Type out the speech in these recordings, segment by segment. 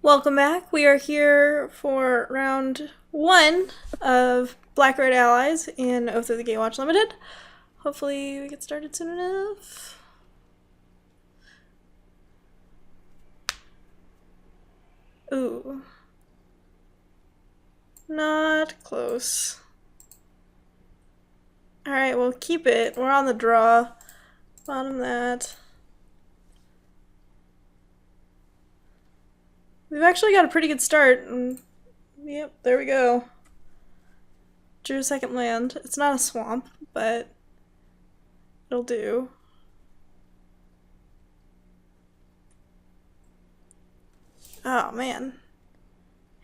Welcome back. We are here for round 1 of Black Red Allies in Oath of the Gatewatch Limited. Hopefully we get started soon enough. Ooh. Not close. Alright, we'll keep it. We're on the draw. Bottom that. We've actually got a pretty good start. Yep, there we go. Drew a second land. It's not a swamp, but it'll do. Oh man.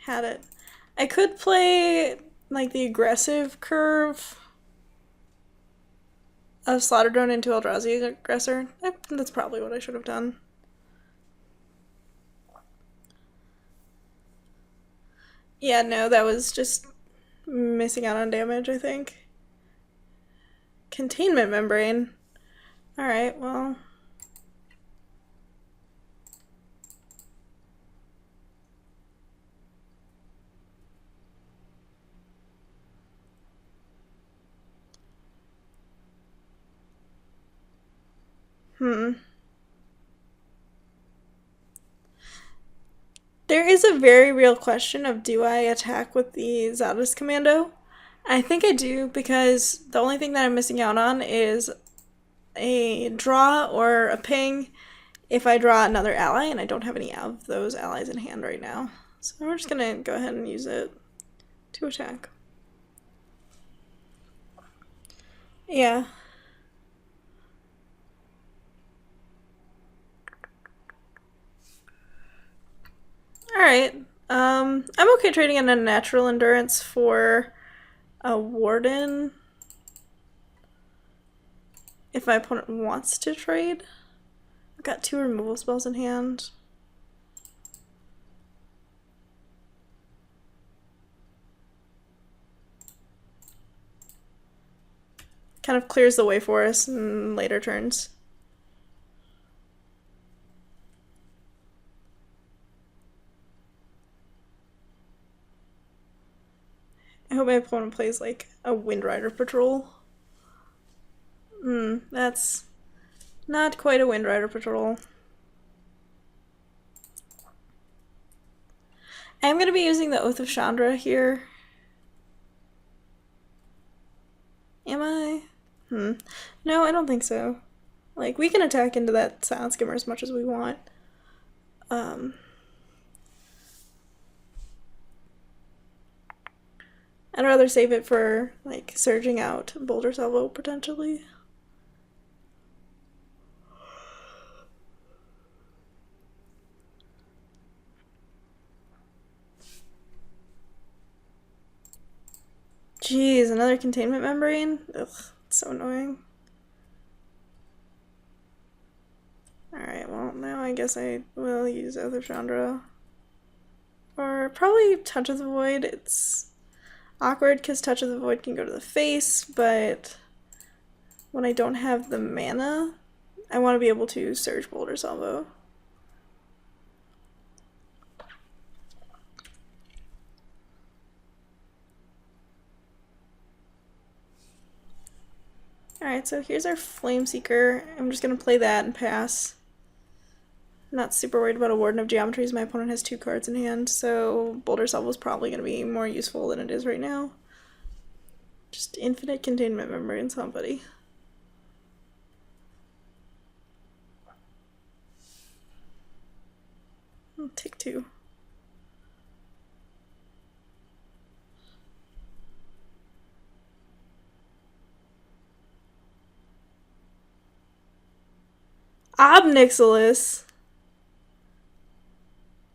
Had it. I could play like the aggressive curve of Slaughterdrone into Eldrazi Aggressor. That's probably what I should have done. Yeah, no, that was just missing out on damage, I think. Containment membrane. Alright, well. There is a very real question of, do I attack with the Zadis Commando? I think I do, because the only thing that I'm missing out on is a draw or a ping if I draw another ally, and I don't have any of those allies in hand right now. So we're just gonna go ahead and use it to attack. Yeah. Alright. I'm okay trading in a natural endurance for a warden if my opponent wants to trade. I've got 2 removal spells in hand. Kind of clears the way for us in later turns. I hope my opponent plays like a Windrider Patrol. That's not quite a Windrider Patrol. I'm going to be using the Oath of Chandra here. Am I? No, I don't think so. Like, we can attack into that Silent Skimmer as much as we want. I'd rather save it for, like, surging out Boulder Salvo, potentially. Jeez, another containment membrane? Ugh, it's so annoying. Alright, well, now I guess I will use Oath of Chandra. Or probably Touch of the Void. It's awkward because Touch of the Void can go to the face, but when I don't have the mana, I want to be able to Surge Boulder Salvo. Alright, so here's our Flameseeker. I'm just going to play that and pass. Not super worried about a Warden of Geometries. My opponent has 2 cards in hand, so Boulder Salvo is probably going to be more useful than it is right now. Just infinite containment membrane somebody. I'll take 2. Obnixilis.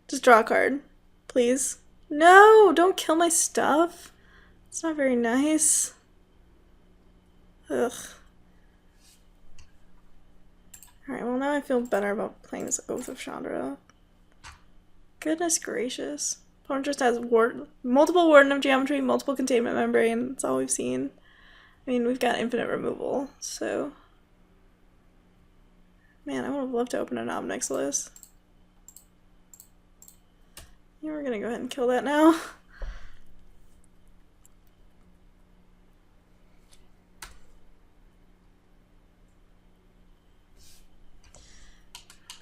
Just draw a card, please. No, don't kill my stuff. It's not very nice. Ugh. Alright, well now I feel better about playing this Oath of Chandra. Goodness gracious. Opponent just has multiple Warden of Geometry, multiple Containment Membrane. That's all we've seen. I mean, we've got infinite removal, so... Man, I would have loved to open an Obnixilis. Yeah, we're gonna go ahead and kill that now.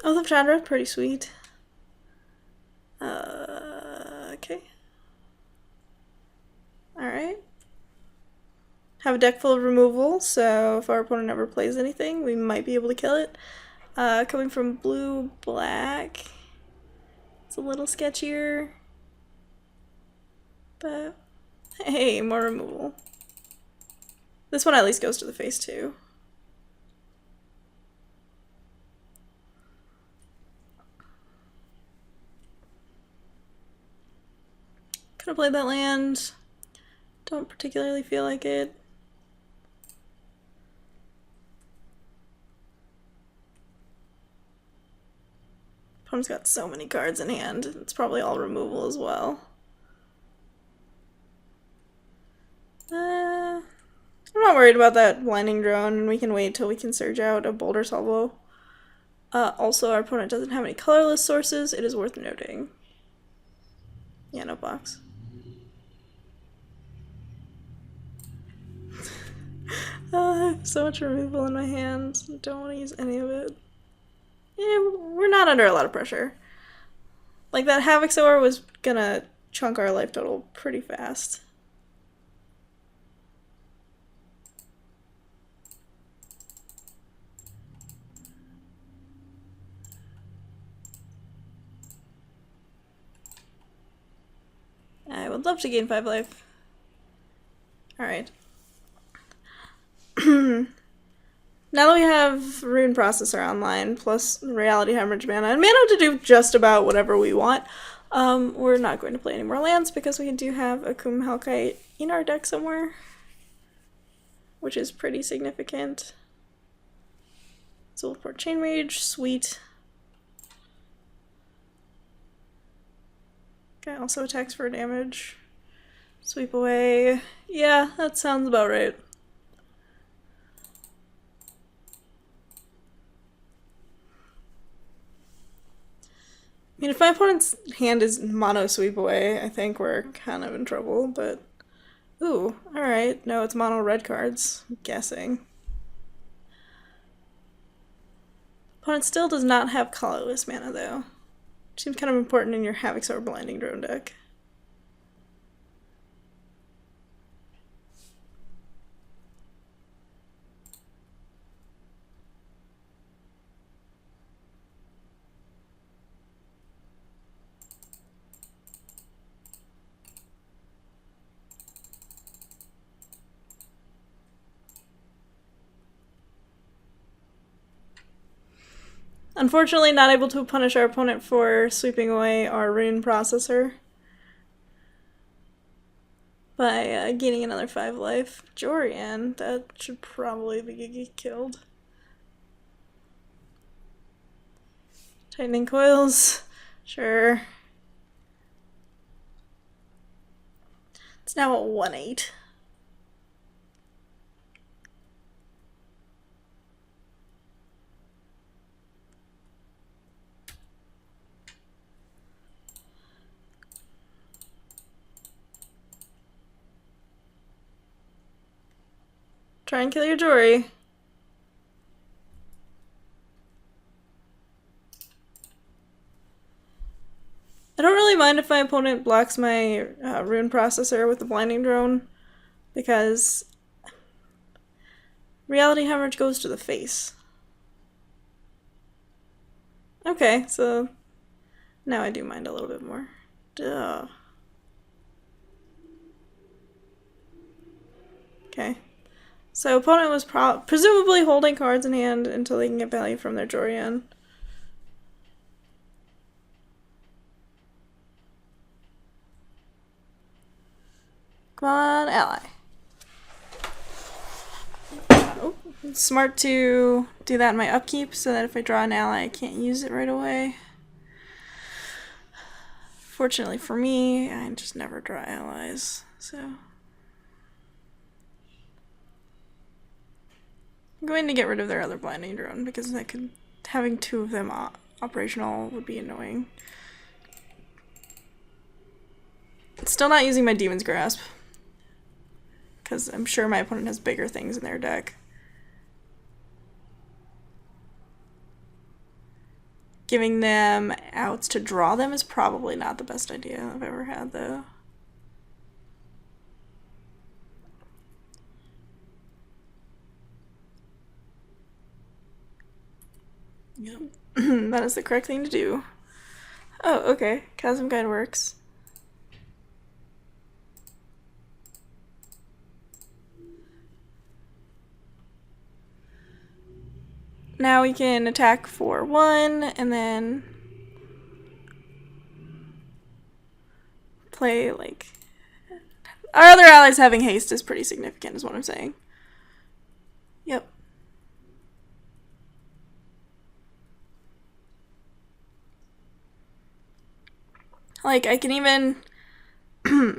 Oath of Chandra, pretty sweet. Okay. Alright. Have a deck full of removal, so if our opponent never plays anything, we might be able to kill it. Coming from blue, black. It's a little sketchier. But, hey, more removal. This one at least goes to the face too. Could have played that land. Don't particularly feel like it. Opponent's got so many cards in hand. It's probably all removal as well. I'm not worried about that blinding drone, and we can wait till we can surge out a boulder salvo. Also, our opponent doesn't have any colorless sources. It is worth noting. Yeah, no box. I have so much removal in my hand. Don't want to use any of it. Yeah, we're not under a lot of pressure. Like, that Havoc Sower was gonna chunk our life total pretty fast. I would love to gain 5 life. Alright. Now that we have Rune Processor online, plus Reality Hemorrhage mana, and mana to do just about whatever we want, we're not going to play any more lands because we do have Akum Hellkite in our deck somewhere, which is pretty significant. Soulport Chain Rage, sweet. Okay, also attacks for damage. Sweep away. Yeah, that sounds about right. I mean, if my opponent's hand is mono sweep away, I think we're kind of in trouble, but... Ooh, alright. No, it's mono red cards, I'm guessing. Opponent still does not have colorless mana, though. Seems kind of important in your Havoc Sower Blinding Drone deck. Unfortunately, not able to punish our opponent for sweeping away our Rune Processor by gaining another 5 life. Jorian, that should probably be killed. Tightening coils, sure. It's now a 1/8. Try and kill your Jory. I don't really mind if my opponent blocks my Rune Processor with the Blinding Drone, because Reality Hemorrhage goes to the face. Okay, so now I do mind a little bit more. Duh. Okay. So opponent was presumably holding cards in hand until they can get value from their Jorian. Come on, ally. Oh, it's smart to do that in my upkeep so that if I draw an ally, I can't use it right away. Fortunately for me, I just never draw allies, so... I'm going to get rid of their other Blinding Drone because having 2 of them operational would be annoying. Still not using my Demon's Grasp, because I'm sure my opponent has bigger things in their deck. Giving them outs to draw them is probably not the best idea I've ever had, though. Yep. That is the correct thing to do. Oh, okay. Chasm Guide works. Now we can attack for 1 and then play like... Our other allies having haste is pretty significant, is what I'm saying. Yep. Like, I can even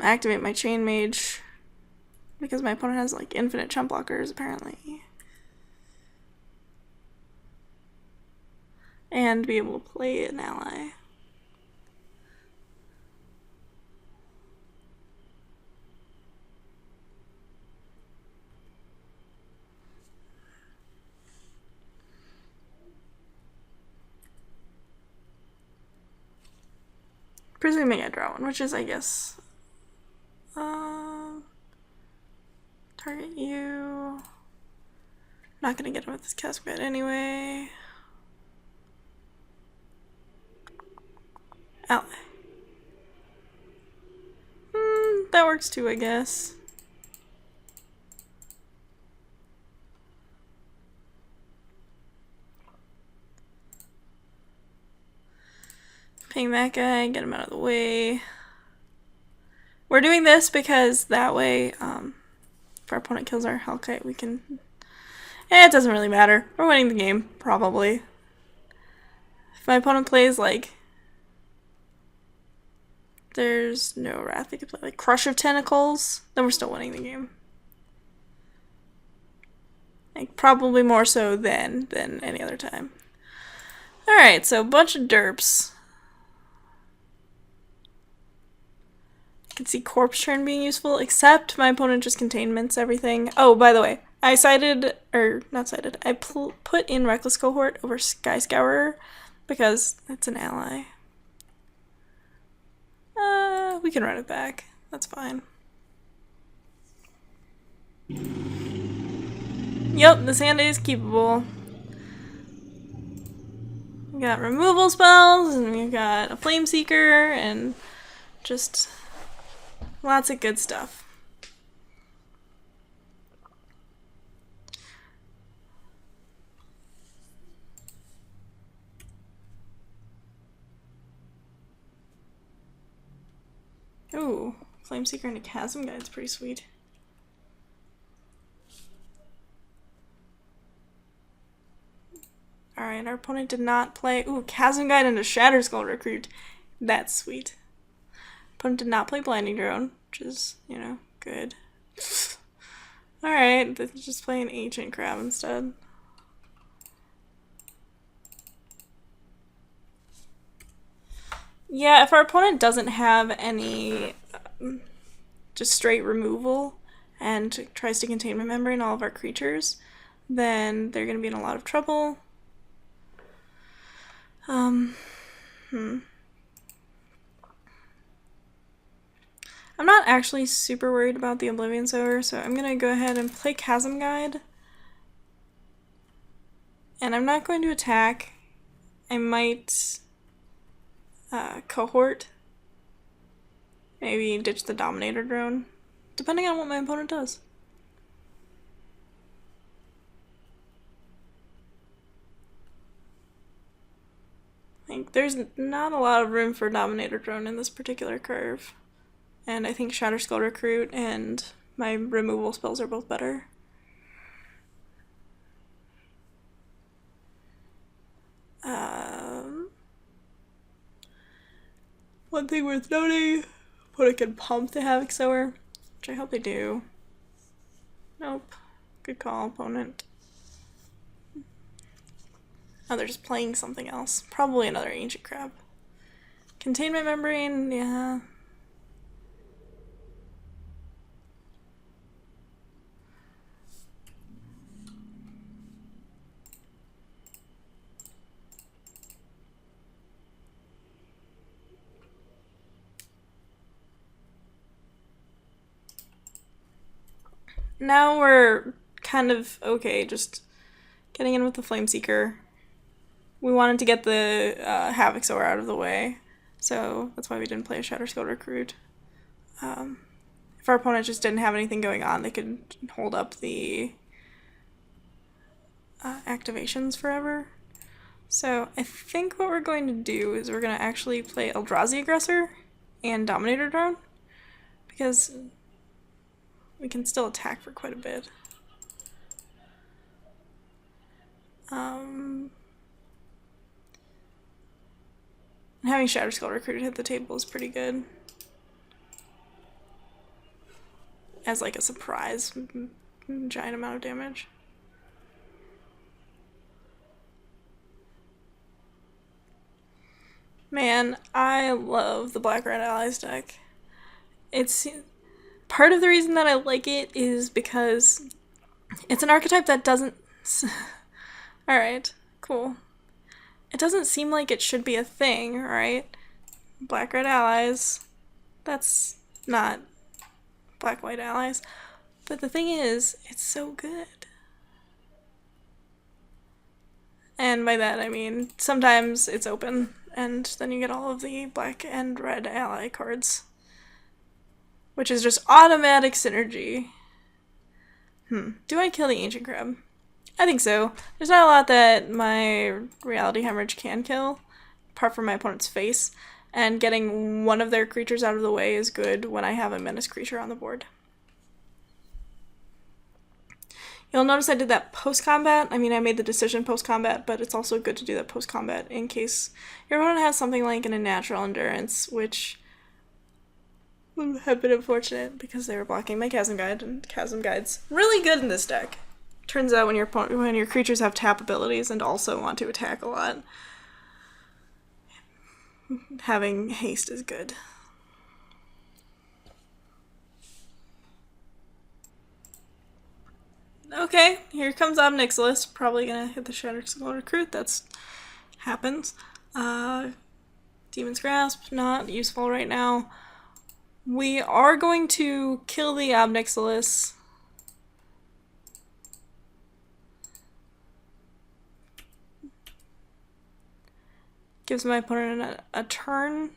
activate my Chain Mage because my opponent has like infinite chump blockers apparently. And be able to play an ally. Presuming I draw one, which is, I guess, target you. Not gonna get him with this Chasm Guide anyway. Ally. That works too, I guess. Ping that guy, get him out of the way. We're doing this because that way, if our opponent kills our Hellkite, we can... it doesn't really matter. We're winning the game, probably. If my opponent plays, like... there's no Wrath they could play, like Crush of Tentacles, then we're still winning the game. Like, probably more so than any other time. Alright, so a bunch of derps. I can see Corpse Turn being useful, except my opponent just containments everything. Oh, by the way, I cited, or not cited, I put in Reckless Cohort over Sky Scourer because it's an ally. We can run it back. That's fine. Yep, this hand is keepable. We got removal spells, and we've got a Flame Seeker, and just lots of good stuff. Ooh, Flame Seeker and a Chasm Guide's pretty sweet. Alright, our opponent did not play... ooh, Chasm Guide and a Shatterskull Recruit. That's sweet. Opponent did not play Blinding Drone, which is, you know, good. Alright, let's just play an Ancient Crab instead. Yeah, if our opponent doesn't have any just straight removal and tries to containment membrane all of our creatures, then they're going to be in a lot of trouble. I'm not actually super worried about the Oblivion Sower, so I'm going to go ahead and play Chasm Guide. And I'm not going to attack. I might cohort. Maybe ditch the Dominator Drone, depending on what my opponent does. Like, there's not a lot of room for Dominator Drone in this particular curve. And I think Shatterskull Recruit and my removal spells are both better. One thing worth noting, opponent can pump the Havoc Sower, which I hope they do. Nope. Good call, opponent. Oh, they're just playing something else. Probably another Ancient Crab. Containment Membrane, yeah. now we're kind of okay, just getting in with the Flameseeker. We wanted to get the Havoxor out of the way, so that's why we didn't play a Shatterskull Recruit. If our opponent just didn't have anything going on, they could hold up the activations forever. So I think what we're going to do is we're going to actually play Eldrazi Aggressor and Dominator Drone, because we can still attack for quite a bit. Having Shatterskull Recruit hit the table is pretty good. As like a surprise, giant amount of damage. Man, I love the Black Red Allies deck. It's part of the reason that I like it is because it's an archetype that doesn't. Alright, cool. It doesn't seem like it should be a thing, right? Black Red Allies. That's not Black White Allies. But the thing is, it's so good. And by that I mean sometimes it's open, and then you get all of the black and red ally cards, which is just automatic synergy. Do I kill the Ancient Crab? I think so. There's not a lot that my Reality Hemorrhage can kill, apart from my opponent's face, and getting one of their creatures out of the way is good when I have a menace creature on the board. You'll notice I did that post-combat. I mean, I made the decision post-combat, but it's also good to do that post-combat in case your opponent has something like an unnatural endurance, which would have been unfortunate because they were blocking my Chasm Guide, and Chasm Guide's really good in this deck. Turns out when your creatures have tap abilities and also want to attack a lot, having haste is good. Okay, here comes Obnixilis. Probably gonna hit the Shatterskull Recruit. That's happens. Demon's Grasp, not useful right now. We are going to kill the Obnixilis. Gives my opponent a turn,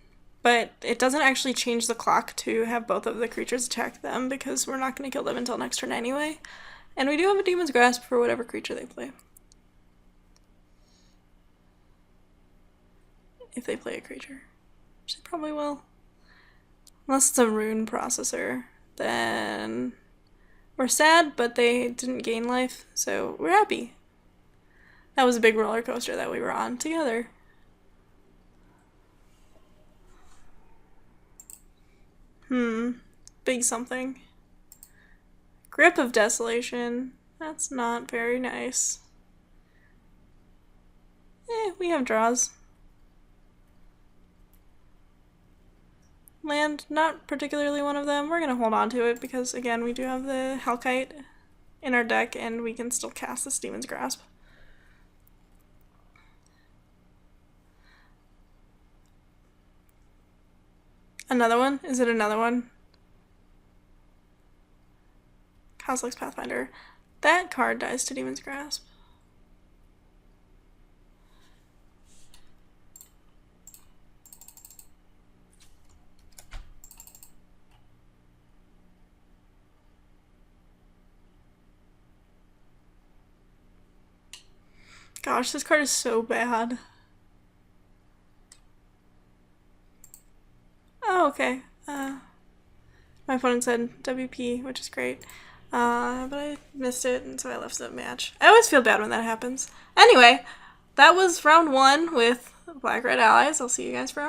but it doesn't actually change the clock to have both of the creatures attack them because we're not going to kill them until next turn anyway. And we do have a Demon's Grasp for whatever creature they play. If they play a creature, which they probably will. Unless it's a rune processor, then we're sad, but they didn't gain life, so we're happy. That was a big roller coaster that we were on together. Big something. Grip of Desolation. That's not very nice. We have draws. Land, not particularly one of them. We're going to hold on to it because, again, we do have the Hellkite in our deck and we can still cast this Demon's Grasp. Another one? Is it another one? Coslex Pathfinder. That card dies to Demon's Grasp. Gosh, this card is so bad. Oh, okay. My opponent said WP, which is great. But I missed it, and so I left the match. I always feel bad when that happens. Anyway, that was round 1 with Black Red Allies. I'll see you guys for round